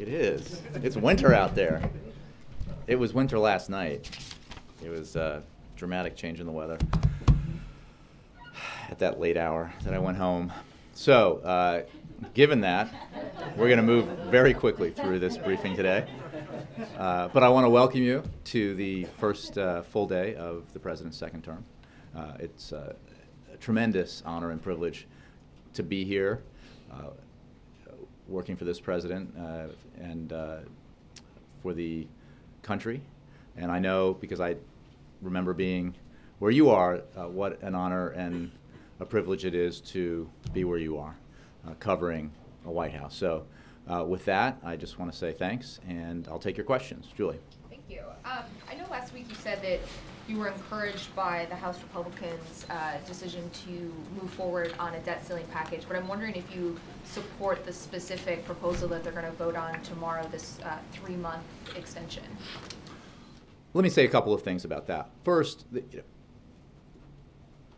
It is. It's winter out there. It was winter last night. It was a dramatic change in the weather at that late hour that I went home. So, given that, we're going to move very quickly through this briefing today. But I want to welcome you to the first full day of the President's second term. It's a tremendous honor and privilege to be here working for this President and for the country. And I know, because I remember being where you are, what an honor and a privilege it is to be where you are, covering a White House. So with that, I just want to say thanks, and I'll take your questions. Julie. Thank you. I know last week you said that you were encouraged by the House Republicans' decision to move forward on a debt ceiling package, but I'm wondering if you support the specific proposal that they're going to vote on tomorrow, this 3-month extension. Let me say a couple of things about that. First,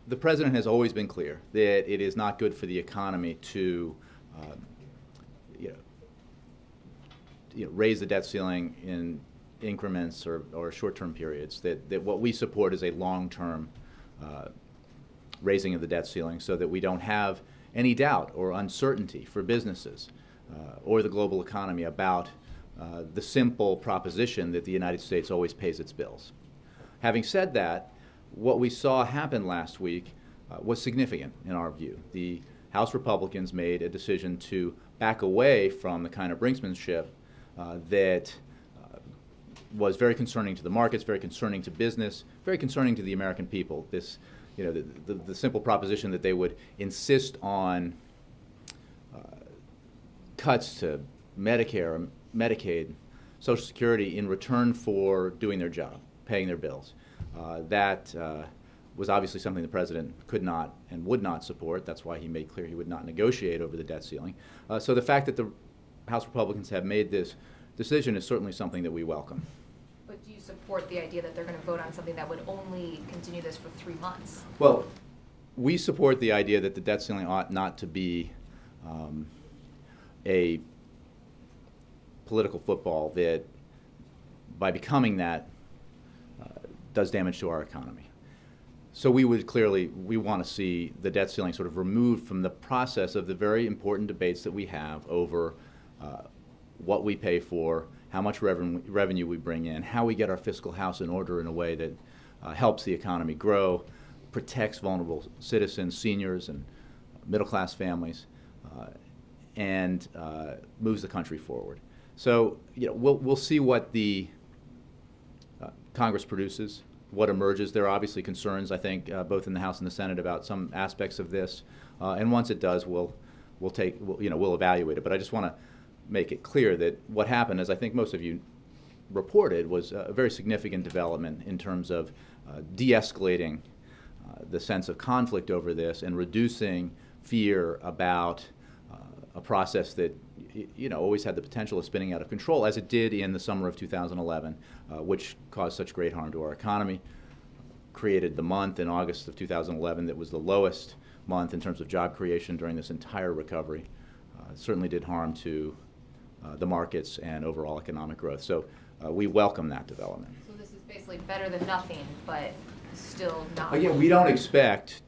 the President has always been clear that it is not good for the economy to raise the debt ceiling in increments or short-term periods, that what we support is a long-term raising of the debt ceiling so that we don't have any doubt or uncertainty for businesses or the global economy about the simple proposition that the United States always pays its bills. Having said that, what we saw happen last week was significant in our view. The House Republicans made a decision to back away from the kind of brinksmanship that was very concerning to the markets, very concerning to business, very concerning to the American people. This, the simple proposition that they would insist on cuts to Medicare, Medicaid, Social Security in return for doing their job, paying their bills. That was obviously something the President could not and would not support. That's why he made clear he would not negotiate over the debt ceiling. So the fact that the House Republicans have made this decision is certainly something that we welcome. But do you support the idea that they're going to vote on something that would only continue this for 3 months? Well, we support the idea that the debt ceiling ought not to be a political football that, by becoming that, does damage to our economy. So we want to see the debt ceiling sort of removed from the process of the very important debates that we have over what we pay for, how much revenue we bring in, how we get our fiscal house in order in a way that helps the economy grow, protects vulnerable citizens, seniors, and middle-class families, and moves the country forward. So we'll see what the Congress produces, what emerges. There are obviously concerns, I think, both in the House and the Senate about some aspects of this, and once it does, we'll evaluate it. But I just want to make it clear that what happened, as I think most of you reported, was a very significant development in terms of de-escalating the sense of conflict over this and reducing fear about a process that always had the potential of spinning out of control, as it did in the summer of 2011, which caused such great harm to our economy, created the month in August of 2011 that was the lowest month in terms of job creation during this entire recovery. Certainly did harm to the markets and overall economic growth. So we welcome that development. So this is basically better than nothing, but still not. Again, we don't expect.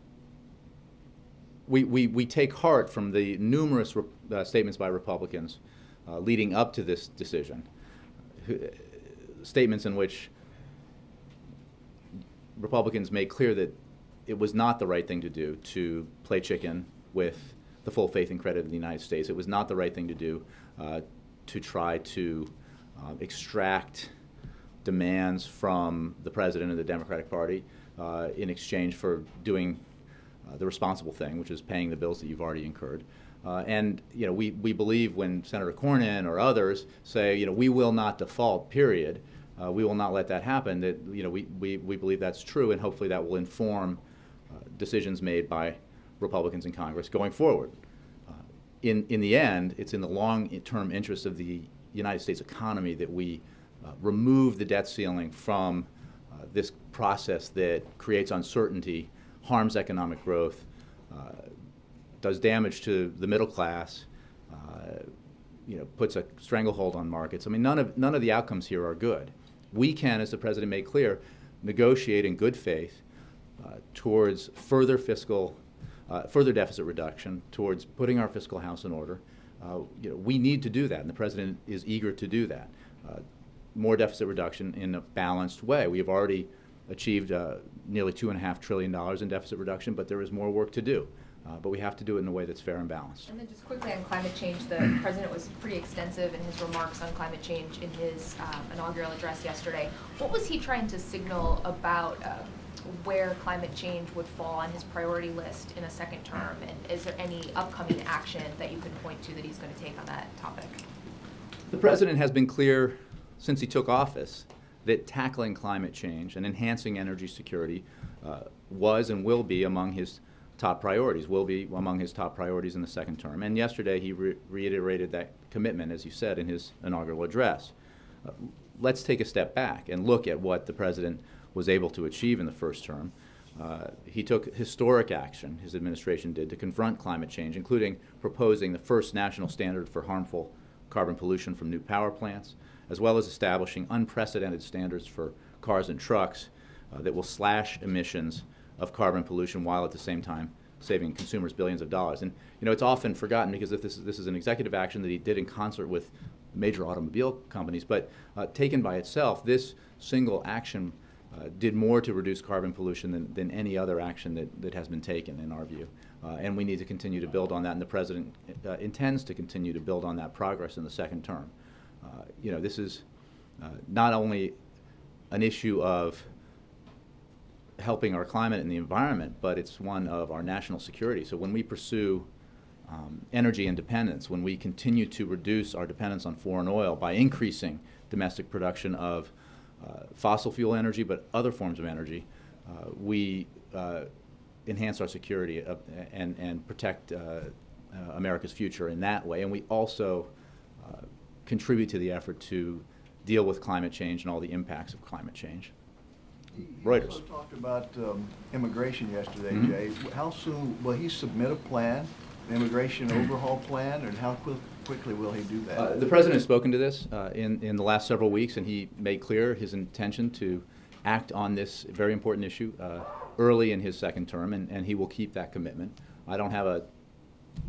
We take heart from the numerous statements by Republicans leading up to this decision, statements in which Republicans made clear that it was not the right thing to do to play chicken with the full faith and credit of the United States. It was not the right thing to do to try to extract demands from the President and the Democratic Party in exchange for doing the responsible thing, which is paying the bills that you've already incurred. And we believe when Senator Cornyn or others say, we will not default, period, we will not let that happen, that we believe that's true, and hopefully that will inform decisions made by Republicans in Congress going forward. In the end, it's in the long-term interest of the United States economy that we remove the debt ceiling from this process that creates uncertainty, harms economic growth, does damage to the middle class, puts a stranglehold on markets. I mean, none of the outcomes here are good. We can, as the President made clear, negotiate in good faith towards further deficit reduction, towards putting our fiscal house in order. We need to do that, and the President is eager to do that. More deficit reduction in a balanced way. We have already achieved nearly $2.5 trillion in deficit reduction, but there is more work to do. But we have to do it in a way that's fair and balanced. And then just quickly on climate change, the President was pretty extensive in his remarks on climate change in his inaugural address yesterday. What was he trying to signal about where climate change would fall on his priority list in a second term? And is there any upcoming action that you can point to that he's going to take on that topic? The President has been clear since he took office that tackling climate change and enhancing energy security was and will be among his top priorities, in the second term. And yesterday he reiterated that commitment, as you said, in his inaugural address. Let's take a step back and look at what the President was able to achieve in the first term. He took historic action, his administration did, to confront climate change, including proposing the first national standard for harmful carbon pollution from new power plants, as well as establishing unprecedented standards for cars and trucks that will slash emissions of carbon pollution while at the same time saving consumers billions of dollars. And it's often forgotten because if this is an executive action that he did in concert with major automobile companies, but taken by itself, this single action did more to reduce carbon pollution than any other action that has been taken, in our view. And we need to continue to build on that, and the President intends to continue to build on that progress in the second term. This is not only an issue of helping our climate and the environment, but it's one of our national security. So when we pursue energy independence, when we continue to reduce our dependence on foreign oil by increasing domestic production of fossil fuel energy, but other forms of energy, we enhance our security and protect America's future in that way. And we also contribute to the effort to deal with climate change and all the impacts of climate change. Reuters. He also talked about immigration yesterday, Mm-hmm. Jay. How soon will he submit a plan, an immigration overhaul plan, and how quickly will he do that? The President has spoken to this in the last several weeks, and he made clear his intention to act on this very important issue early in his second term, and he will keep that commitment. I don't have a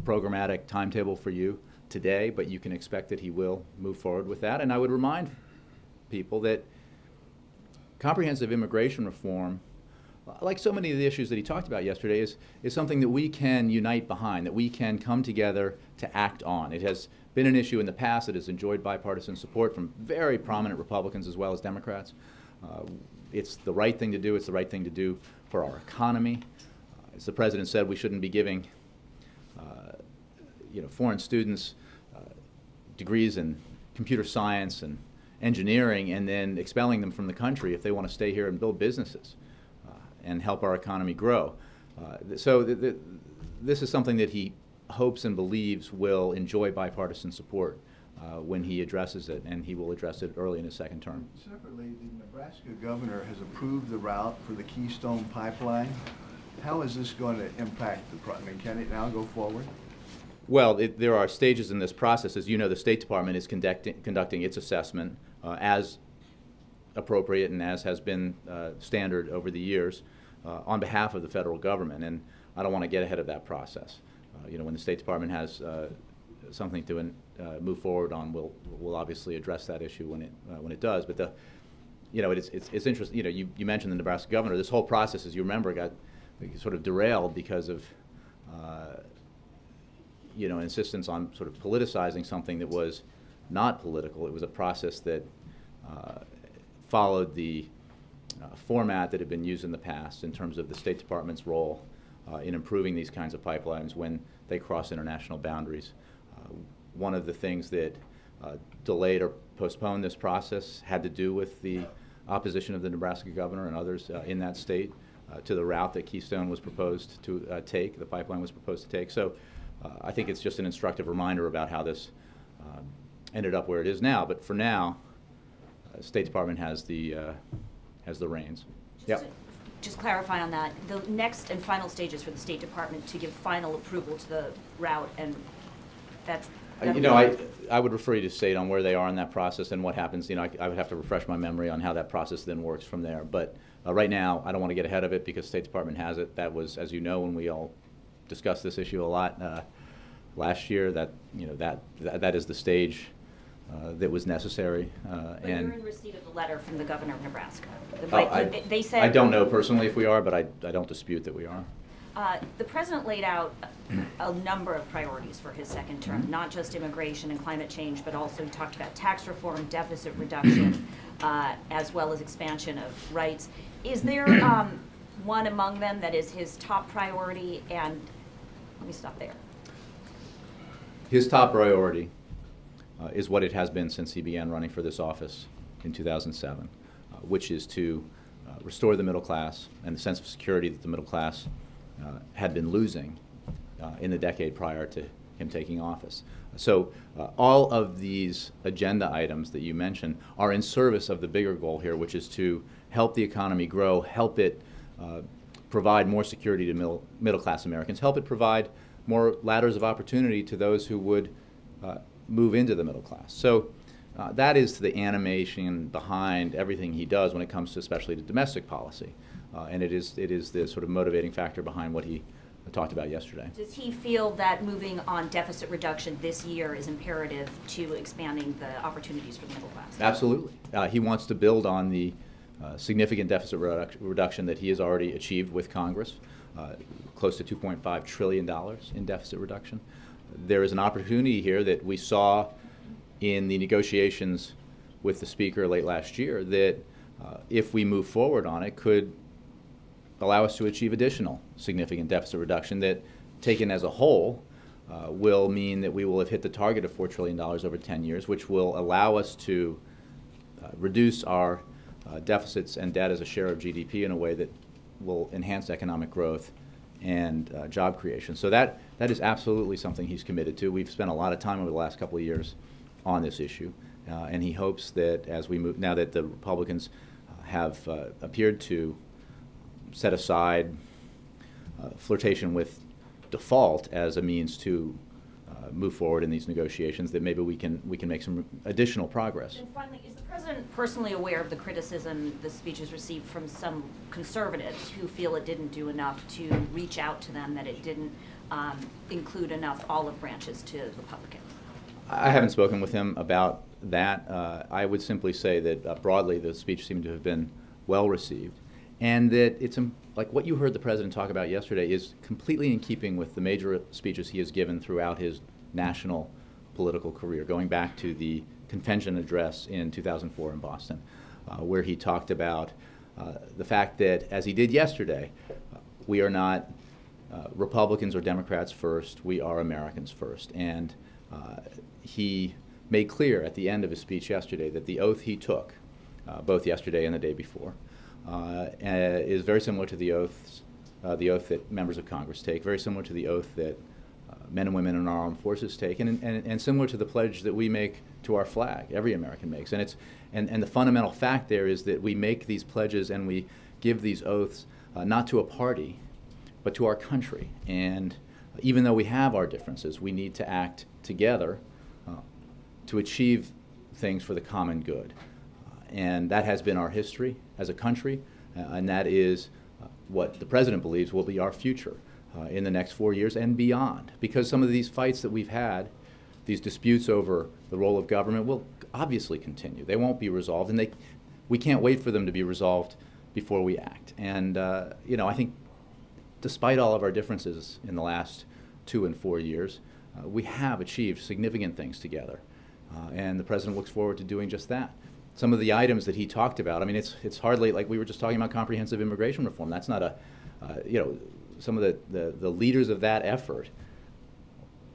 programmatic timetable for you today, but you can expect that he will move forward with that. And I would remind people that comprehensive immigration reform, like so many of the issues that he talked about yesterday, is something that we can unite behind, that we can come together to act on. It has been an issue in the past that has enjoyed bipartisan support from very prominent Republicans as well as Democrats. It's the right thing to do. It's the right thing to do for our economy. As the President said, we shouldn't be giving foreign students degrees in computer science and engineering and then expelling them from the country if they want to stay here and build businesses and help our economy grow. So this is something that he hopes and believes will enjoy bipartisan support when he addresses it, and he will address it early in his second term. Separately, the Nebraska governor has approved the route for the Keystone Pipeline. How is this going to impact the project? I mean, can it now go forward? Well, there are stages in this process. As you know, the State Department is conducting its assessment as appropriate and as has been standard over the years on behalf of the federal government. And I don't want to get ahead of that process. When the State Department has something to move forward on, we'll obviously address that issue when it does. But it's interesting. You mentioned the Nebraska governor. This whole process, as you remember, got sort of derailed because of insistence on sort of politicizing something that was not political. It was a process that followed the format that had been used in the past in terms of the State Department's role in improving these kinds of pipelines when they cross international boundaries. One of the things that delayed or postponed this process had to do with the opposition of the Nebraska governor and others in that state to the route that Keystone was proposed to take, the pipeline was proposed to take. So I think it's just an instructive reminder about how this ended up where it is now. But for now, the State Department has the reins. Just clarify on that, the next and final stages for the State Department to give final approval to the route, and that's I would refer you to state on where they are in that process and what happens. I would have to refresh my memory on how that process then works from there. But right now, I don't want to get ahead of it because State Department has it. That was, as you know, when we all discussed this issue a lot last year. That is the stage that was necessary. But and you're in receipt of the letter from the governor of Nebraska. I, They said I don't know personally if we are, but I don't dispute that we are. The president laid out a number of priorities for his second term, not just immigration and climate change, but also he talked about tax reform, deficit reduction, as well as expansion of rights. Is there one among them that is his top priority? And let me stop there. His top priority is what it has been since he began running for this office in 2007, which is to restore the middle class and the sense of security that the middle class had been losing in the decade prior to him taking office. So all of these agenda items that you mentioned are in service of the bigger goal here, which is to help the economy grow, help it provide more security to middle class Americans, help it provide more ladders of opportunity to those who would move into the middle class. So that is the animation behind everything he does when it comes to especially to domestic policy. And it is the sort of motivating factor behind what he talked about yesterday. Does he feel that moving on deficit reduction this year is imperative to expanding the opportunities for the middle class? Absolutely. He wants to build on the significant deficit reduction that he has already achieved with Congress, close to $2.5 trillion in deficit reduction. There is an opportunity here that we saw in the negotiations with the Speaker late last year that if we move forward on it, could allow us to achieve additional significant deficit reduction that, taken as a whole, will mean that we will have hit the target of $4 trillion over 10 years, which will allow us to reduce our deficits and debt as a share of GDP in a way that will enhance economic growth and job creation. So that is absolutely something he's committed to. We've spent a lot of time over the last couple of years on this issue, and he hopes that as we move, now that the Republicans have appeared to set aside flirtation with default as a means to move forward in these negotiations, that maybe we can make some additional progress. And finally, is the president personally aware of the criticism the speech has received from some conservatives who feel it didn't do enough to reach out to them, that it didn't include enough olive branches to Republicans? I haven't spoken with him about that. I would simply say that broadly the speech seemed to have been well received, and that it's like what you heard the president talk about yesterday is completely in keeping with the major speeches he has given throughout his national political career, going back to the convention address in 2004 in Boston, where he talked about the fact that, as he did yesterday, we are not Republicans or Democrats first, we are Americans first. And he made clear at the end of his speech yesterday that the oath he took, both yesterday and the day before, is very similar to the oath that members of Congress take, very similar to the oath that men and women in our armed forces take, and similar to the pledge that we make to our flag, every American makes. And the fundamental fact there is that we make these pledges and we give these oaths not to a party, but to our country. And even though we have our differences, we need to act together to achieve things for the common good. And that has been our history as a country, and that is what the president believes will be our future in the next 4 years and beyond. Because some of these fights that we've had, these disputes over the role of government, will obviously continue. They won't be resolved, and we can't wait for them to be resolved before we act. And I think despite all of our differences in the last 2 and 4 years, we have achieved significant things together. And the president looks forward to doing just that. Some of the items that he talked about, I mean, it's hardly like we were just talking about comprehensive immigration reform. That's not some of the leaders of that effort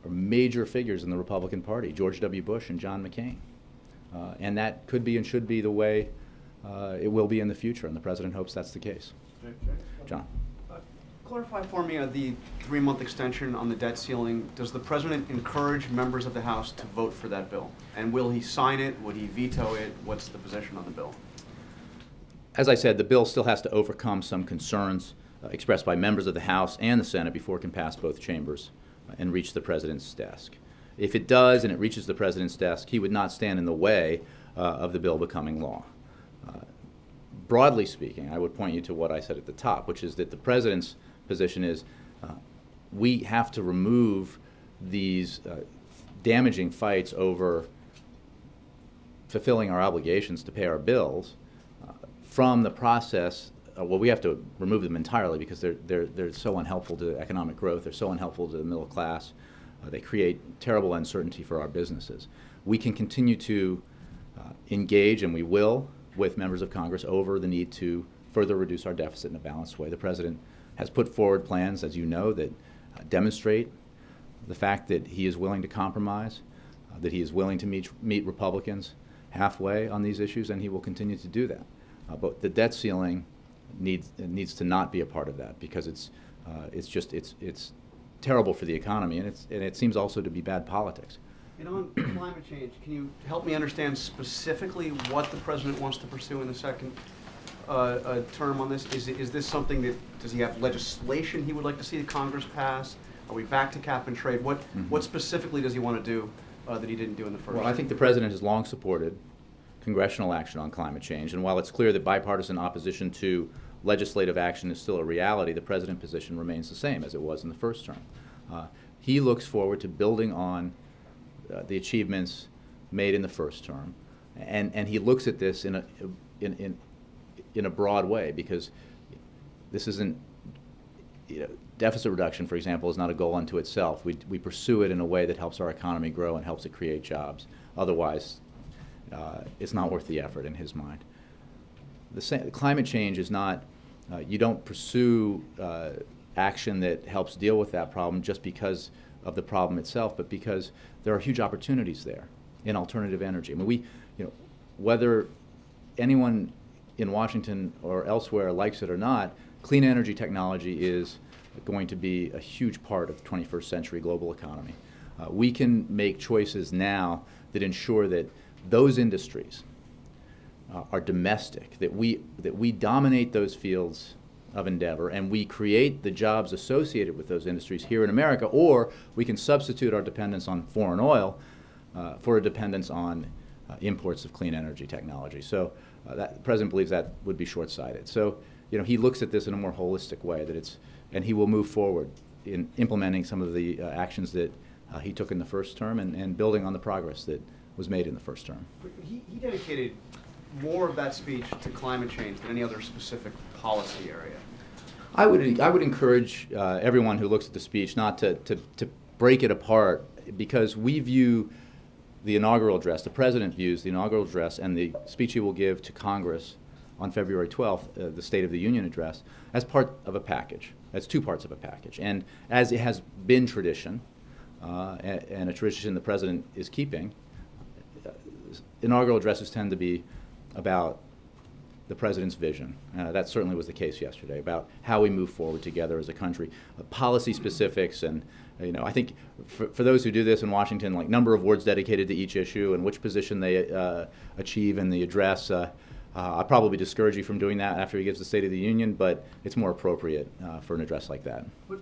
are major figures in the Republican Party, George W. Bush and John McCain. And that could be and should be the way it will be in the future, and the president hopes that's the case. John. Clarify for me the 3-month extension on the debt ceiling. Does the president encourage members of the House to vote for that bill? And will he sign it? Would he veto it? What's the position on the bill? As I said, the bill still has to overcome some concerns expressed by members of the House and the Senate before it can pass both chambers and reach the president's desk. if it does and it reaches the president's desk, he would not stand in the way of the bill becoming law. Broadly speaking, I would point you to what I said at the top, which is that the president's position is we have to remove these damaging fights over fulfilling our obligations to pay our bills from the process. Well, we have to remove them entirely because they're so unhelpful to economic growth. They're so unhelpful to the middle class. They create terrible uncertainty for our businesses. We can continue to engage, and we will, with members of Congress over the need to further reduce our deficit in a balanced way. The president has put forward plans, as you know, that demonstrate the fact that he is willing to compromise, that he is willing to meet Republicans halfway on these issues, and he will continue to do that. But the debt ceiling needs to not be a part of that because it's terrible for the economy, and it seems also to be bad politics. And on climate change, can you help me understand specifically what the president wants to pursue in the second term on this? Is this something that, does he have legislation he would like to see the Congress pass? Are we back to cap and trade? What specifically does he want to do that he didn't do in the first? Well, I think the president has long supported congressional action on climate change, and while it's clear that bipartisan opposition to legislative action is still a reality, the president's position remains the same as it was in the first term. He looks forward to building on the achievements made in the first term, and he looks at this in a broad way, because this isn't, deficit reduction, for example, is not a goal unto itself. We pursue it in a way that helps our economy grow and helps it create jobs. Otherwise, it's not worth the effort in his mind. Climate change is not, you don't pursue action that helps deal with that problem just because of the problem itself, but because there are huge opportunities there in alternative energy. I mean, whether anyone in Washington or elsewhere likes it or not, clean energy technology is going to be a huge part of the 21st century global economy. We can make choices now that ensure that those industries are domestic, that we dominate those fields of endeavor, and we create the jobs associated with those industries here in America, or we can substitute our dependence on foreign oil for a dependence on imports of clean energy technology. So the president believes that would be short-sighted. So he looks at this in a more holistic way, and he will move forward in implementing some of the actions that he took in the first term and building on the progress that was made in the first term. He dedicated more of that speech to climate change than any other specific policy area. I would encourage everyone who looks at the speech not to break it apart, because we view the inaugural address, the president views the inaugural address and the speech he will give to Congress on February 12th, the State of the Union address, as part of a package. That's two parts of a package. And as it has been tradition, and a tradition the president is keeping, inaugural addresses tend to be about the president's vision. That certainly was the case yesterday, about how we move forward together as a country, policy specifics, and I think for those who do this in Washington, like number of words dedicated to each issue and which position they achieve in the address, I'll probably discourage you from doing that after he gives the State of the Union, but it's more appropriate for an address like that. But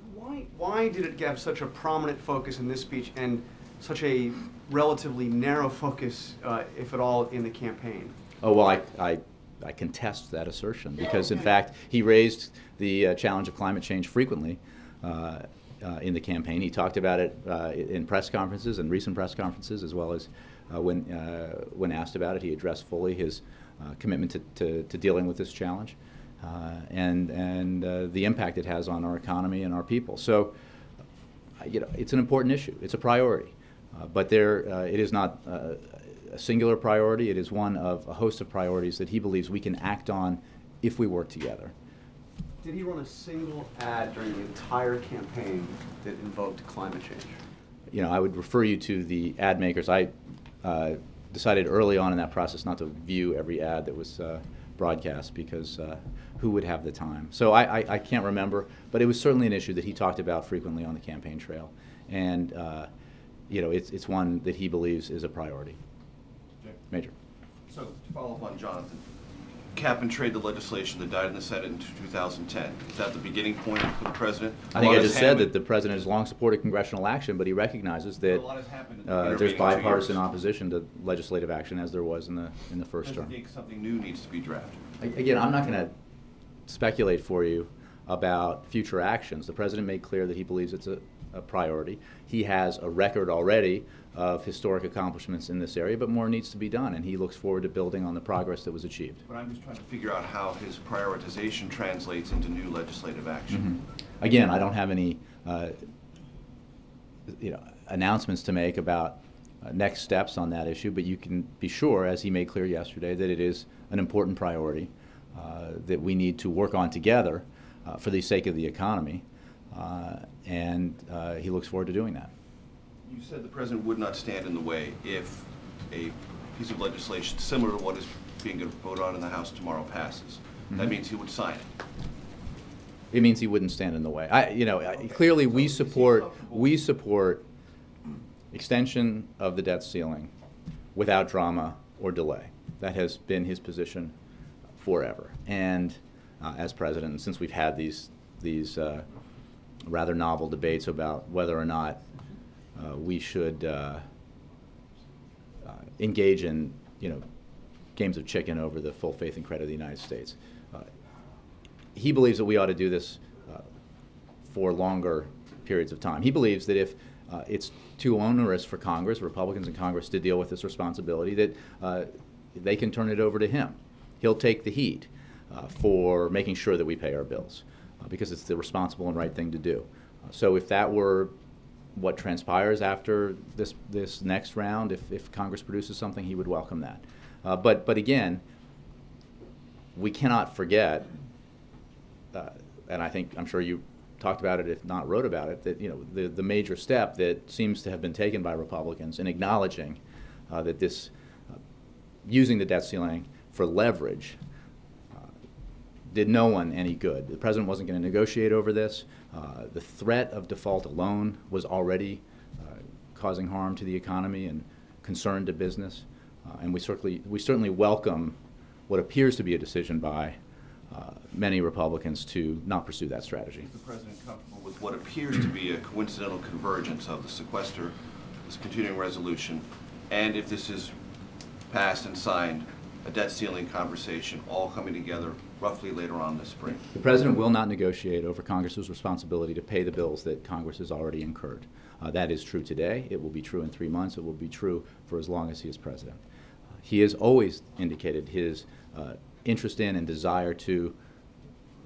why did it have such a prominent focus in this speech and such a relatively narrow focus, if at all, in the campaign? Oh, well, I contest that assertion, because in fact he raised the challenge of climate change frequently in the campaign. He talked about it in press conferences and recent press conferences, as well as when asked about it, he addressed fully his commitment to dealing with this challenge and the impact it has on our economy and our people. So, it's an important issue. It's a priority, but it is not a singular priority. It is one of a host of priorities that he believes we can act on if we work together. Did he run a single ad during the entire campaign that invoked climate change? I would refer you to the ad makers. I decided early on in that process not to view every ad that was broadcast, because who would have the time? So I can't remember, but it was certainly an issue that he talked about frequently on the campaign trail, and it's one that he believes is a priority. Major. So to follow up on Jonathan, cap and trade the legislation that died in the Senate in 2010? Is that the beginning point for the president? I think I A lot just has said happened- that the president has long supported congressional action, but he recognizes that A lot has happened in the there's intervening 2 bipartisan years. opposition to legislative action, as there was in the first Does he term. think something new needs to be drafted? Again, I'm not going to speculate for you about future actions. The president made clear that he believes it's a priority. He has a record already of historic accomplishments in this area, but more needs to be done, and he looks forward to building on the progress that was achieved. But I'm just trying to figure out how his prioritization translates into new legislative action. Again, I don't have any announcements to make about next steps on that issue, but you can be sure, as he made clear yesterday, that it is an important priority that we need to work on together for the sake of the economy, and he looks forward to doing that. You said the president would not stand in the way if a piece of legislation similar to what is being voted on in the House tomorrow passes. That means he would sign it. It means he wouldn't stand in the way. Clearly, we support extension of the debt ceiling without drama or delay. That has been his position forever. And as president, since we've had these rather novel debates about whether or not we should engage in games of chicken over the full faith and credit of the United States. He believes that we ought to do this for longer periods of time. He believes that if it's too onerous for Congress, Republicans in Congress, to deal with this responsibility, that they can turn it over to him. He'll take the heat for making sure that we pay our bills because it's the responsible and right thing to do. So if that were what transpires after this next round, if Congress produces something, he would welcome that. But again, we cannot forget, and I'm sure you talked about it, if not wrote about it, that the major step that seems to have been taken by Republicans in acknowledging that this using the debt ceiling for leverage did no one any good. The president wasn't going to negotiate over this. The threat of default alone was already causing harm to the economy and concern to business. And we certainly welcome what appears to be a decision by many Republicans to not pursue that strategy. Is the president comfortable with what appears to be a coincidental convergence of the sequester, this continuing resolution, and if this is passed and signed, a debt ceiling conversation all coming together roughly later on this spring? The president will not negotiate over Congress's responsibility to pay the bills that Congress has already incurred. That is true today. It will be true in 3 months. It will be true for as long as he is president. He has always indicated his interest in and desire to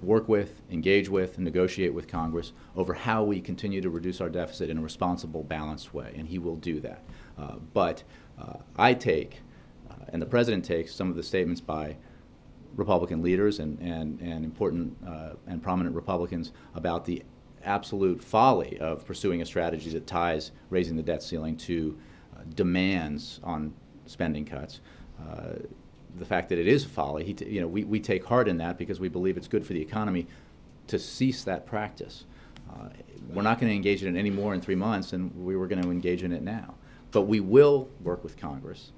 work with, engage with, and negotiate with Congress over how we continue to reduce our deficit in a responsible, balanced way, and he will do that. But I take, and the president takes, some of the statements by Republican leaders and important and prominent Republicans about the absolute folly of pursuing a strategy that ties raising the debt ceiling to demands on spending cuts. The fact that it is a folly, we take heart in that because we believe it's good for the economy to cease that practice. We're not going to engage in it anymore in 3 months, and we were going to engage in it now. But we will work with Congress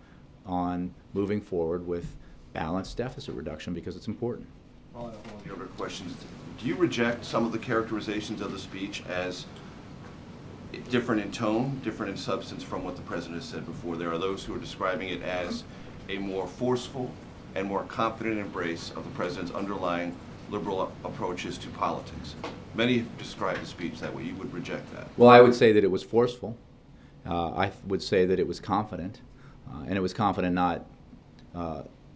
on moving forward with balanced deficit reduction because it's important. Following up on one of the other questions, do you reject some of the characterizations of the speech as different in tone, different in substance from what the president has said before? There are those who are describing it as a more forceful and more confident embrace of the president's underlying liberal approaches to politics. Many have described the speech that way. You would reject that. Well, I would say that it was forceful. I would say that it was confident, and it was confident not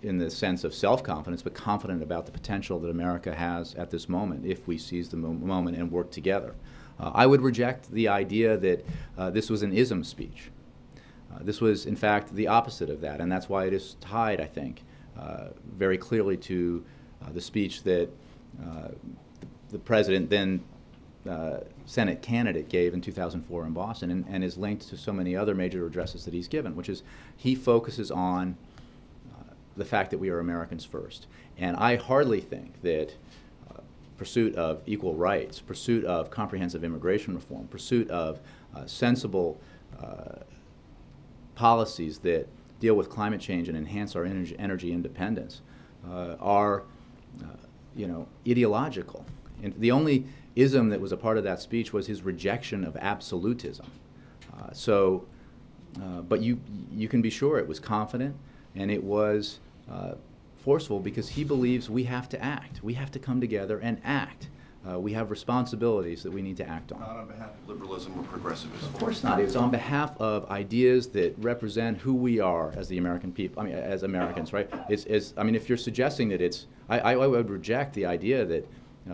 in the sense of self-confidence, but confident about the potential that America has at this moment if we seize the moment and work together. I would reject the idea that this was an ism speech. This was, in fact, the opposite of that, and that's why it is tied, I think, very clearly to the speech that the president, then Senate candidate, gave in 2004 in Boston, and is linked to so many other major addresses that he's given, which is he focuses on the fact that we are Americans first. And I hardly think that pursuit of equal rights, pursuit of comprehensive immigration reform, pursuit of sensible policies that deal with climate change and enhance our energy independence are, ideological. And the only ism that was a part of that speech was his rejection of absolutism. But you can be sure it was confident, and it was forceful, because he believes we have to act. We have to come together and act. We have responsibilities that we need to act on. Not on behalf of liberalism or progressivism. Of course not. It's on behalf of ideas that represent who we are as the American people. I mean, as Americans, right? If you're suggesting that I would reject the idea that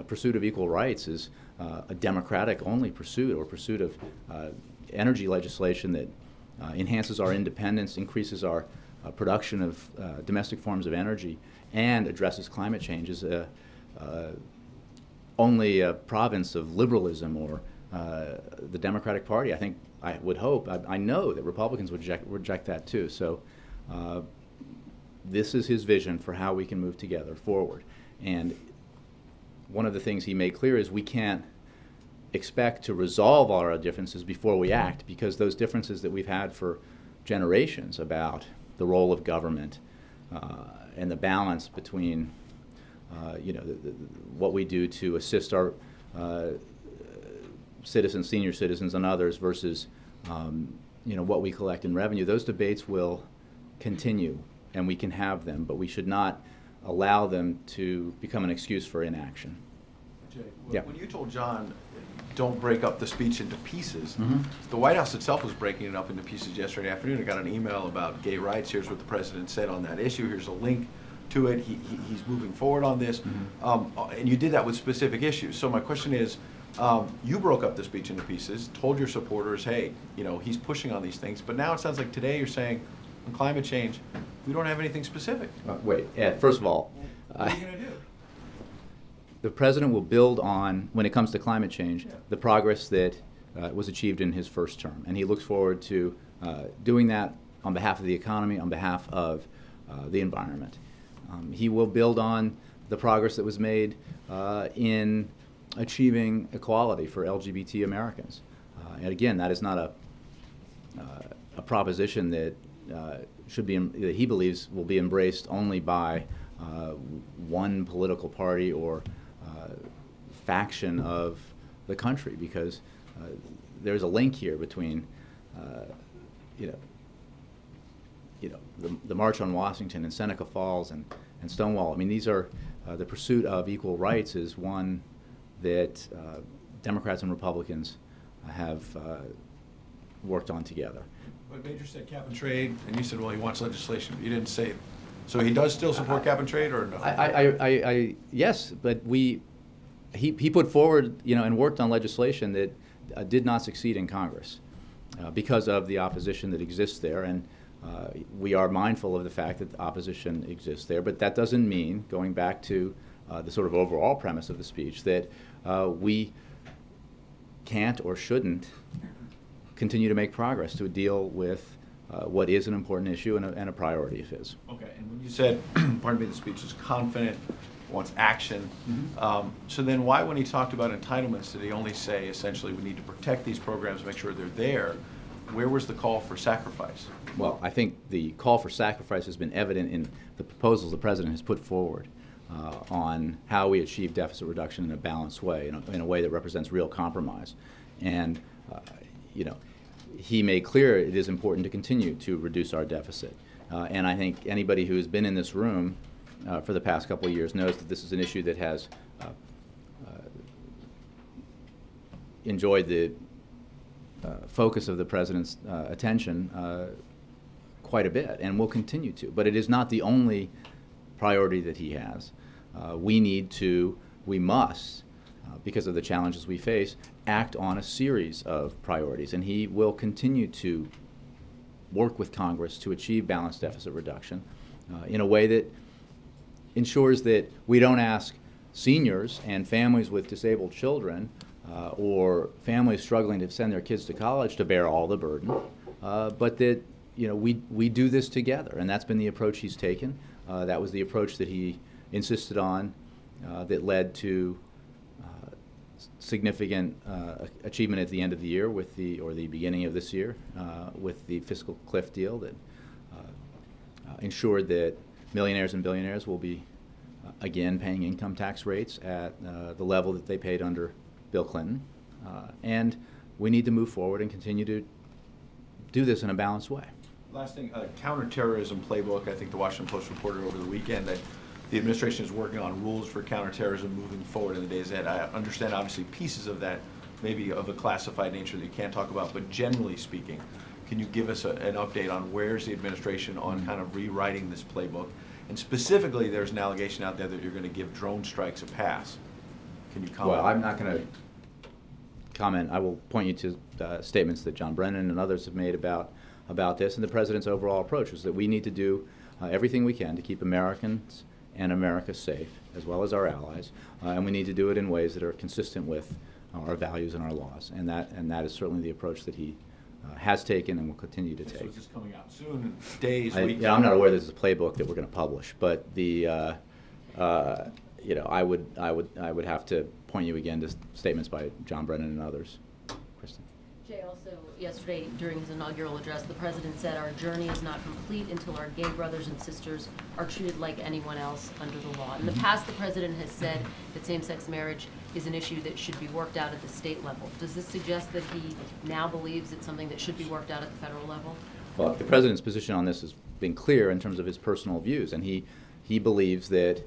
pursuit of equal rights is a democratic-only pursuit, or pursuit of energy legislation that enhances our independence, increases our production of domestic forms of energy, and addresses climate change is only a province of liberalism or the Democratic Party. I would hope, I know that Republicans would reject that too. So this is his vision for how we can move together forward. And one of the things he made clear is we can't expect to resolve all our differences before we act, because those differences that we've had for generations about the role of government and the balance between what we do to assist our citizens, senior citizens, and others versus what we collect in revenue. Those debates will continue, and we can have them, but we should not allow them to become an excuse for inaction. Jay, Yeah. when you told John, don't break up the speech into pieces, Mhm. the White House itself was breaking it up into pieces yesterday afternoon. I got an email about gay rights. Here's what the president said on that issue. Here's a link to it. He's moving forward on this. And you did that with specific issues. So my question is, you broke up the speech into pieces, told your supporters, hey, he's pushing on these things. But now it sounds like today you're saying, on climate change, we don't have anything specific. Wait, Ed, first of all, What are you going to do? the president will build on, when it comes to climate change, Yeah. the progress that was achieved in his first term. And he looks forward to doing that on behalf of the economy, on behalf of the environment. He will build on the progress that was made in achieving equality for LGBT Americans. And again, that is not a proposition that that he believes will be embraced only by one political party or faction of the country, because there's a link here between the March on Washington and Seneca Falls and Stonewall. I mean, these are the pursuit of equal rights is one that Democrats and Republicans have worked on together. But Major said cap and trade, and you said, well, he wants legislation. You didn't say, so he does still support cap and trade, or no? Yes, but he put forward, and worked on legislation that did not succeed in Congress because of the opposition that exists there, and we are mindful of the fact that the opposition exists there. But that doesn't mean, going back to the sort of overall premise of the speech, that we can't or shouldn't continue to make progress to deal with what is an important issue and a priority of his. Okay, and when you said, pardon me, the speech is confident, wants action, so then why, when he talked about entitlements, did he only say, essentially, we need to protect these programs, make sure they're there? Where was the call for sacrifice? Well, I think the call for sacrifice has been evident in the proposals the President has put forward on how we achieve deficit reduction in a balanced way, in a way that represents real compromise. And, he made clear it is important to continue to reduce our deficit. And I think anybody who's been in this room for the past couple of years knows that this is an issue that has enjoyed the focus of the President's attention quite a bit, and will continue to. But it is not the only priority that he has. We must, because of the challenges we face, act on a series of priorities, and he will continue to work with Congress to achieve balanced deficit reduction in a way that ensures that we don't ask seniors and families with disabled children or families struggling to send their kids to college to bear all the burden, but that we do this together, and that's been the approach he's taken. That was the approach that he insisted on that led to significant achievement at the end of the year with the beginning of this year with the fiscal cliff deal that ensured that millionaires and billionaires will be again paying income tax rates at the level that they paid under Bill Clinton. And we need to move forward and continue to do this in a balanced way. Last thing, counterterrorism playbook. I think the Washington Post reported over the weekend that the administration is working on rules for counterterrorism moving forward in the days ahead. I understand obviously pieces of that, maybe of a classified nature that you can't talk about, but generally speaking, can you give us an update on where's the administration on kind of rewriting this playbook? And specifically, there's an allegation out there that you're going to give drone strikes a pass. Can you comment? Well, I'm not going to comment. I will point you to statements that John Brennan and others have made about this, and the President's overall approach is that we need to do everything we can to keep Americans and America safe, as well as our allies, and we need to do it in ways that are consistent with our values and our laws, and that is certainly the approach that he has taken and will continue to take. So is this coming out soon, days, weeks? I'm not aware there's a playbook that we're going to publish, but the I would have to point you again to statements by John Brennan and others. Kristen. Jay, also yesterday during his inaugural address, the president said our journey is not complete until our gay brothers and sisters are treated like anyone else under the law. In the past, the president has said that same-sex marriage is an issue that should be worked out at the state level. Does this suggest that he now believes it's something that should be worked out at the federal level? Well, the president's position on this has been clear in terms of his personal views, and he believes that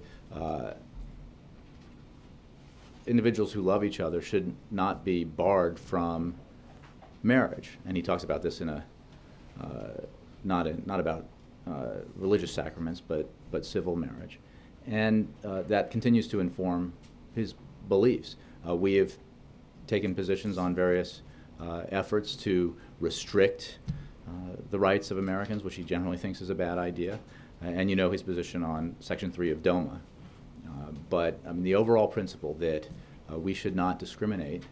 individuals who love each other should not be barred from marriage, and he talks about this in a not about religious sacraments, but civil marriage, and that continues to inform his beliefs. We have taken positions on various efforts to restrict the rights of Americans, which he generally thinks is a bad idea, and you know his position on Section 3 of DOMA. But I mean, the overall principle that we should not discriminate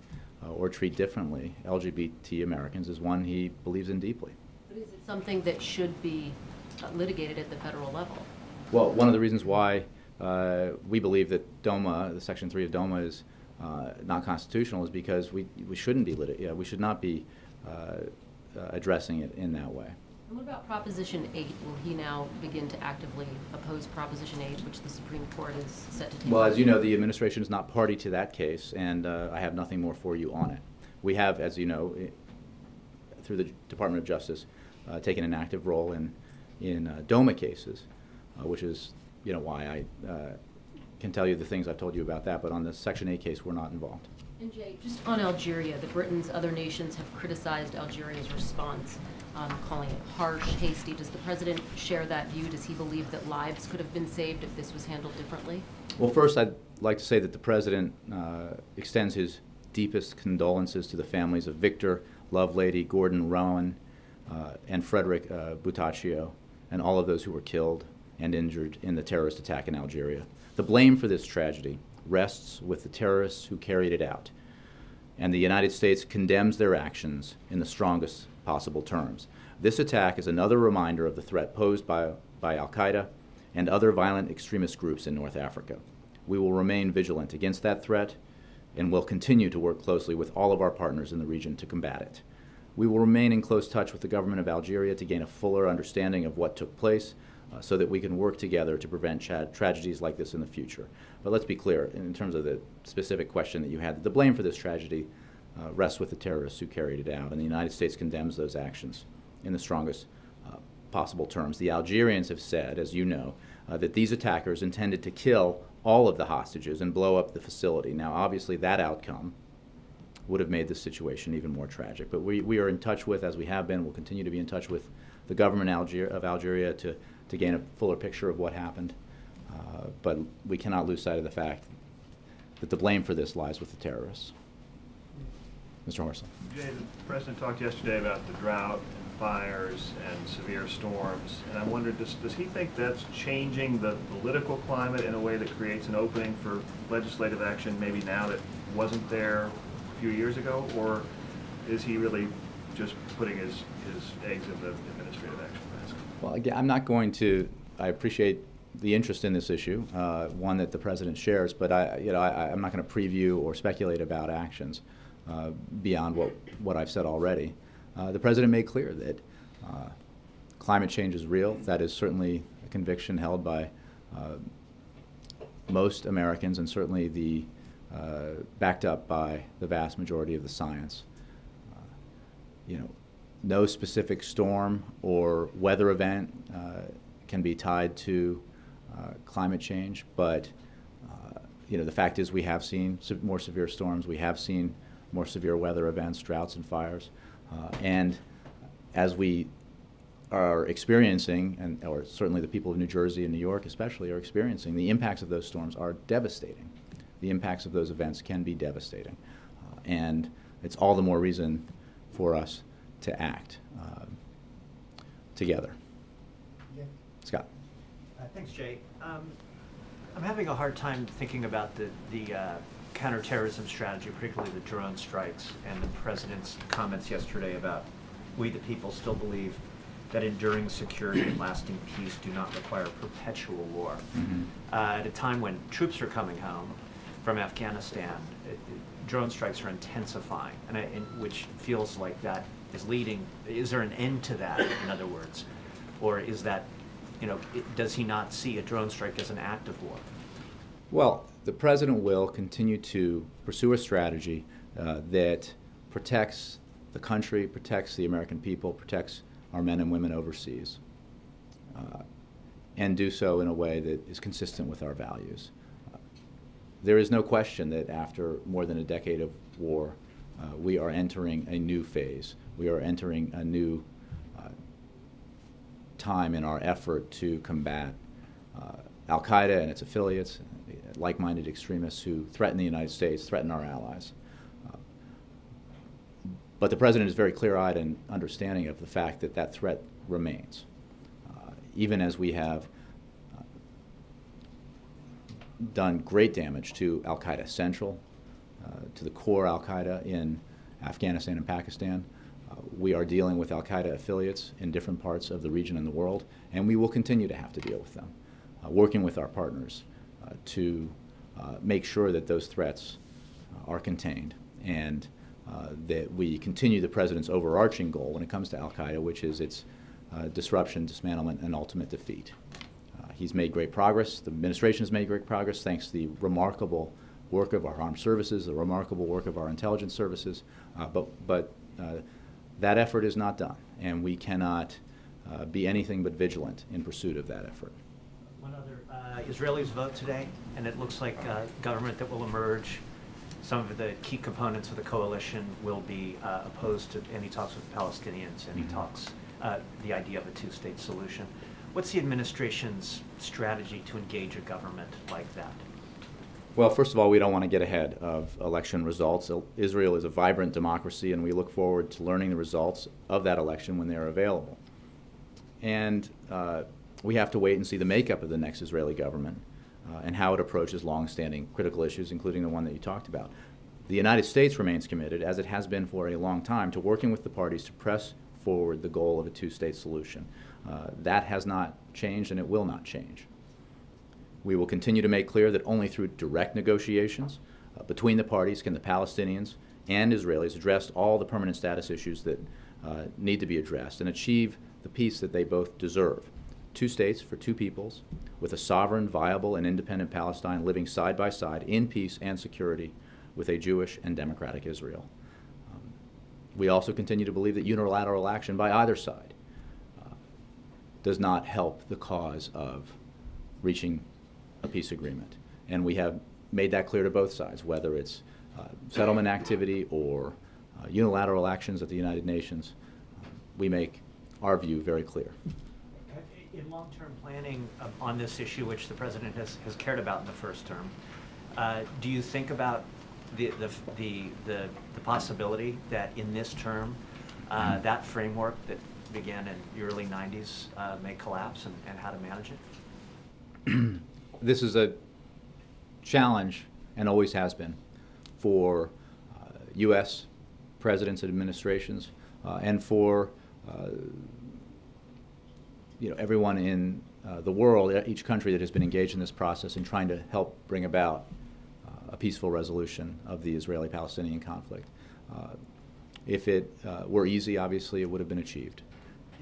or treat differently LGBT Americans is one he believes in deeply. But is it something that should be litigated at the federal level? Well, one of the reasons why we believe that DOMA, the Section 3 of DOMA, is not constitutional is because we shouldn't be we should not be addressing it in that way. And what about Proposition 8? Will he now begin to actively oppose Proposition 8, which the Supreme Court is set to take? Well, as you know, the administration is not party to that case, and I have nothing more for you on it. We have, as you know, through the Department of Justice, taken an active role in DOMA cases, which is, you know, why I can tell you the things I've told you about that. But on the Section 8 case, we're not involved. And Jay, just on Algeria, the Britons, other nations have criticized Algeria's response, calling it harsh, hasty. Does the president share that view? Does he believe that lives could have been saved if this was handled differently? Well, first, I'd like to say that the president extends his deepest condolences to the families of Victor, Lovelady, Gordon Rowan, and Frederick Butaccio, and all of those who were killed and injured in the terrorist attack in Algeria. The blame for this tragedy rests with the terrorists who carried it out, and the United States condemns their actions in the strongest possible terms. This attack is another reminder of the threat posed by Al-Qaeda and other violent extremist groups in North Africa. We will remain vigilant against that threat and will continue to work closely with all of our partners in the region to combat it. We will remain in close touch with the government of Algeria to gain a fuller understanding of what took place so that we can work together to prevent tragedies like this in the future. But let's be clear, in terms of the specific question that you had, the blame for this tragedy rests with the terrorists who carried it out, and the United States condemns those actions in the strongest possible terms. The Algerians have said, as you know, that these attackers intended to kill all of the hostages and blow up the facility. Now, obviously, that outcome would have made this situation even more tragic. But we are in touch with, as we have been, we'll continue to be in touch with the government of Algeria to gain a fuller picture of what happened. But we cannot lose sight of the fact that the blame for this lies with the terrorists. Mr. Horsley. Jay, the President talked yesterday about the drought and fires and severe storms, and I wondered, does he think that's changing the political climate in a way that creates an opening for legislative action maybe now that wasn't there a few years ago, or is he really just putting his eggs in the administrative action basket? Well, again, I'm not going to, I appreciate the interest in this issue, one that the President shares, but I'm not going to preview or speculate about actions beyond what I've said already. The President made clear that climate change is real. That is certainly a conviction held by most Americans, and certainly backed up by the vast majority of the science. No specific storm or weather event can be tied to climate change, but the fact is we have seen more severe storms, we have seen more severe weather events, droughts and fires, and as we are experiencing, or certainly the people of New Jersey and New York especially are experiencing, the impacts of those storms are devastating. The impacts of those events can be devastating, and it's all the more reason for us to act together. Yeah. Scott. Thanks, Jay. I'm having a hard time thinking about the counterterrorism strategy, particularly the drone strikes, and the president's comments yesterday about we the people still believe that enduring security and lasting peace do not require perpetual war. Mm-hmm. At a time when troops are coming home from Afghanistan, drone strikes are intensifying, which feels like that is leading. Is there an end to that, in other words? Or is that, does he not see a drone strike as an act of war? Well, the president will continue to pursue a strategy that protects the country, protects the American people, protects our men and women overseas, and do so in a way that is consistent with our values. There is no question that after more than a decade of war, we are entering a new phase. We are entering a new time in our effort to combat Al-Qaeda and its affiliates, like-minded extremists who threaten the United States, threaten our allies. But the president is very clear-eyed and understanding of the fact that that threat remains, even as we have done great damage to Al-Qaeda Central, to the core Al-Qaeda in Afghanistan and Pakistan. We are dealing with Al-Qaeda affiliates in different parts of the region and the world, and we will continue to have to deal with them, working with our partners to make sure that those threats are contained, and that we continue the president's overarching goal when it comes to Al-Qaeda, which is its disruption, dismantlement, and ultimate defeat. He's made great progress. The administration has made great progress thanks to the remarkable work of our armed services, the remarkable work of our intelligence services, but that effort is not done, and we cannot be anything but vigilant in pursuit of that effort. One other, Israelis vote today, and it looks like government that will emerge. Some of the key components of the coalition will be opposed to any talks with the Palestinians, any talks, the idea of a two-state solution. What's the administration's strategy to engage a government like that? Well, first of all, we don't want to get ahead of election results. Israel is a vibrant democracy, and we look forward to learning the results of that election when they are available. And we have to wait and see the makeup of the next Israeli government and how it approaches long-standing critical issues, including the one that you talked about. The United States remains committed, as it has been for a long time, to working with the parties to press forward the goal of a two-state solution. That has not changed, and it will not change. We will continue to make clear that only through direct negotiations between the parties can the Palestinians and Israelis address all the permanent status issues that need to be addressed and achieve the peace that they both deserve. Two states for two peoples, with a sovereign, viable, and independent Palestine living side by side in peace and security with a Jewish and democratic Israel. We also continue to believe that unilateral action by either side does not help the cause of reaching a peace agreement. And we have made that clear to both sides, whether it's settlement activity or unilateral actions at the United Nations. We make our view very clear. In long-term planning on this issue, which the president has cared about in the first term, do you think about the possibility that in this term that framework that began in the early 90s may collapse, and how to manage it? This is a challenge, and always has been, for U.S. presidents and administrations, and for everyone in the world, each country that has been engaged in this process in trying to help bring about a peaceful resolution of the Israeli-Palestinian conflict. If it were easy, obviously it would have been achieved.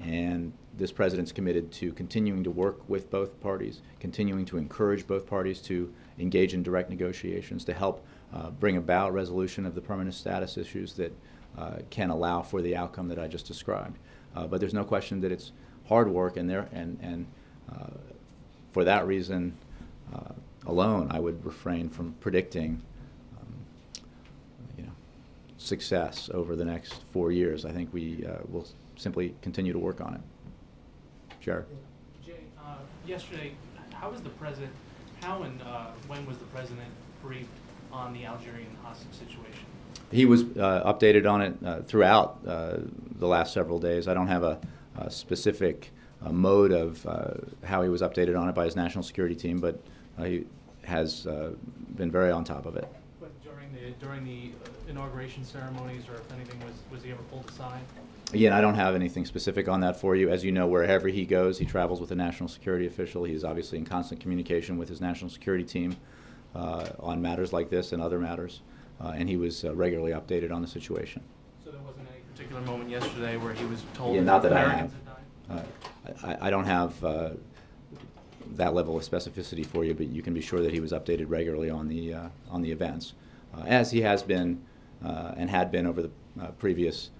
And this president's committed to continuing to work with both parties, continuing to encourage both parties to engage in direct negotiations to help bring about resolution of the permanent status issues that can allow for the outcome that I just described. But there's no question that it's hard work, and for that reason alone, I would refrain from predicting success over the next 4 years. I think we will simply continue to work on it. Jared. Jay, yesterday, how and when was the president briefed on the Algerian hostage situation? He was updated on it throughout the last several days. I don't have a specific mode of how he was updated on it by his national security team, but he has been very on top of it. But during the inauguration ceremonies, or if anything, was he ever pulled aside? Again, I don't have anything specific on that for you. As you know, wherever he goes, he travels with a national security official. He is obviously in constant communication with his national security team on matters like this and other matters, and he was regularly updated on the situation. So there wasn't any particular moment yesterday where he was told Yeah, not that Americans I had died? I don't have that level of specificity for you, but you can be sure that he was updated regularly on the events, as he has been and had been over the previous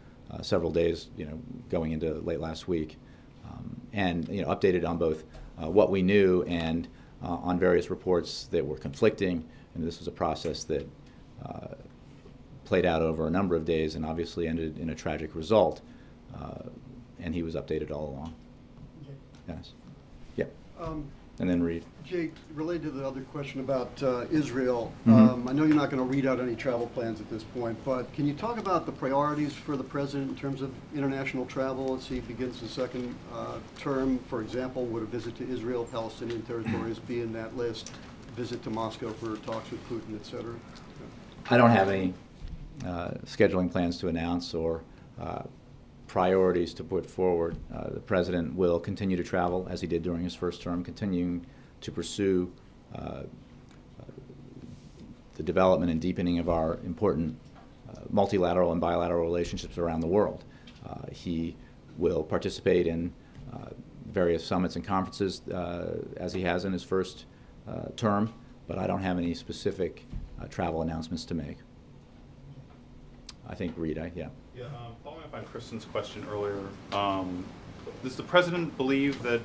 several days, going into late last week, and updated on both what we knew and on various reports that were conflicting. And this was a process that played out over a number of days and obviously ended in a tragic result. And he was updated all along. Yes. Yep. And then Reed. Jake, related to the other question about Israel, Mm-hmm. I know you're not going to read out any travel plans at this point, but can you talk about the priorities for the president in terms of international travel as he begins the second term? For example, would a visit to Israel, Palestinian territories be in that list? Visit to Moscow for talks with Putin, et cetera? I don't have any scheduling plans to announce or priorities to put forward. The president will continue to travel as he did during his first term, continuing to pursue the development and deepening of our important multilateral and bilateral relationships around the world. He will participate in various summits and conferences as he has in his first term, but I don't have any specific travel announcements to make. I think Reed, yeah. Yeah, following up on Kristen's question earlier, does the president believe that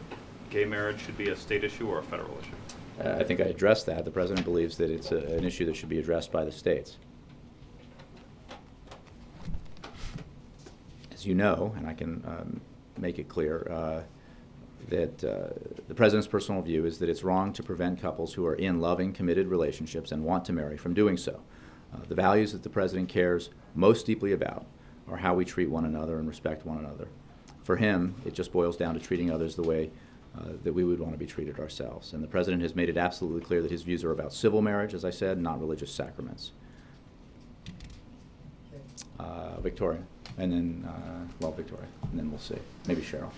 gay marriage should be a state issue or a federal issue? I think I addressed that. The president believes that it's an issue that should be addressed by the states. As you know, and I can make it clear, that the president's personal view is that it's wrong to prevent couples who are in loving, committed relationships and want to marry from doing so. The values that the president cares most deeply about are how we treat one another and respect one another. For him, it just boils down to treating others the way that we would want to be treated ourselves. And the president has made it absolutely clear that his views are about civil marriage, as I said, not religious sacraments. Victoria, and then, Victoria, and then we'll see. Maybe Cheryl.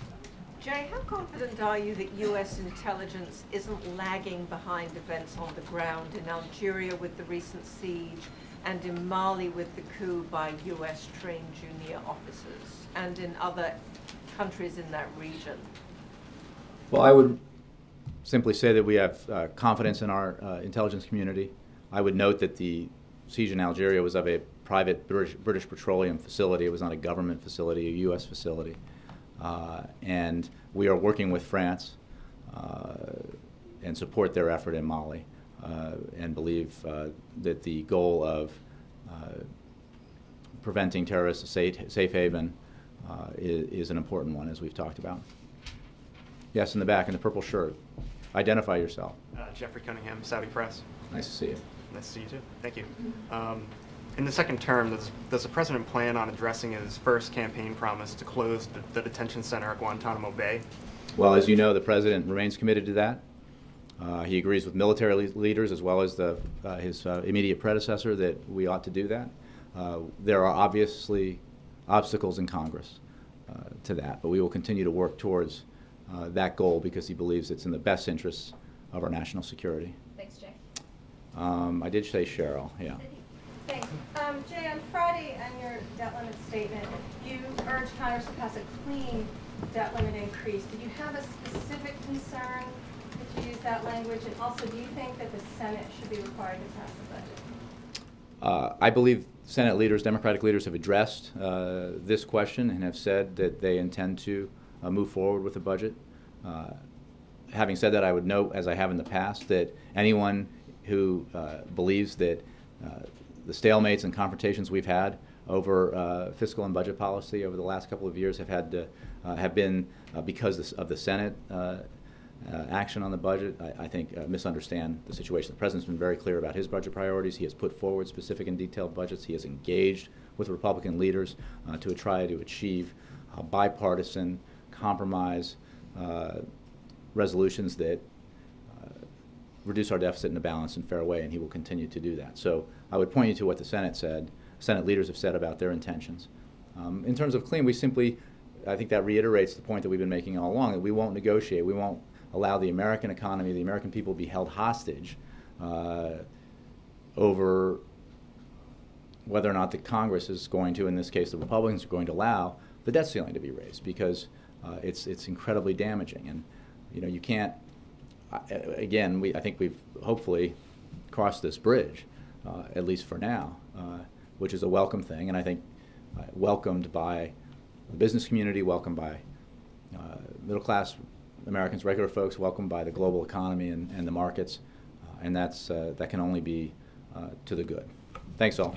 Jay, how confident are you that U.S. intelligence isn't lagging behind events on the ground in Algeria with the recent siege and in Mali with the coup by U.S. trained junior officers and in other countries in that region? Well, I would simply say that we have confidence in our intelligence community. I would note that the siege in Algeria was of a private British petroleum facility. It was not a government facility, a U.S. facility. And we are working with France and support their effort in Mali and believe that the goal of preventing terrorists a safe haven is an important one, as we've talked about. Yes, in the back, in the purple shirt. Identify yourself. Jeffrey Cunningham, Saudi Press. Nice to see you. Nice to see you too. Thank you. In the second term, does the president plan on addressing his first campaign promise to close the detention center at Guantanamo Bay? Well, as you know, the president remains committed to that. He agrees with military leaders as well as his immediate predecessor that we ought to do that. There are obviously obstacles in Congress to that, but we will continue to work towards that goal because he believes it's in the best interests of our national security. Thanks, Jay. I did say Cheryl, yeah. Thanks. Jay, on Friday in your debt limit statement, you urged Congress to pass a clean debt limit increase, did you have a specific concern that you used that language? And also, do you think that the Senate should be required to pass the budget? I believe Senate leaders, Democratic leaders, have addressed this question and have said that they intend to move forward with the budget. Having said that, I would note, as I have in the past, that anyone who believes that the stalemates and confrontations we've had over fiscal and budget policy over the last couple of years have been because of the Senate action on the budget, I think misunderstand the situation. The President's been very clear about his budget priorities. He has put forward specific and detailed budgets. He has engaged with Republican leaders to try to achieve bipartisan compromise resolutions that reduce our deficit in a balanced and fair way, and he will continue to do that. So I would point you to what the Senate said, Senate leaders have said about their intentions. In terms of clean, we simply, I think that reiterates the point that we've been making all along, that we won't negotiate, we won't allow the American economy, the American people to be held hostage over whether or not the Congress is going to, in this case the Republicans, are going to allow the debt ceiling to be raised, because it's incredibly damaging. And you know, you can't, again, I think we've hopefully crossed this bridge, at least for now, which is a welcome thing, and I think welcomed by the business community, welcomed by middle-class Americans, regular folks, welcomed by the global economy and the markets, and that can only be to the good. Thanks all.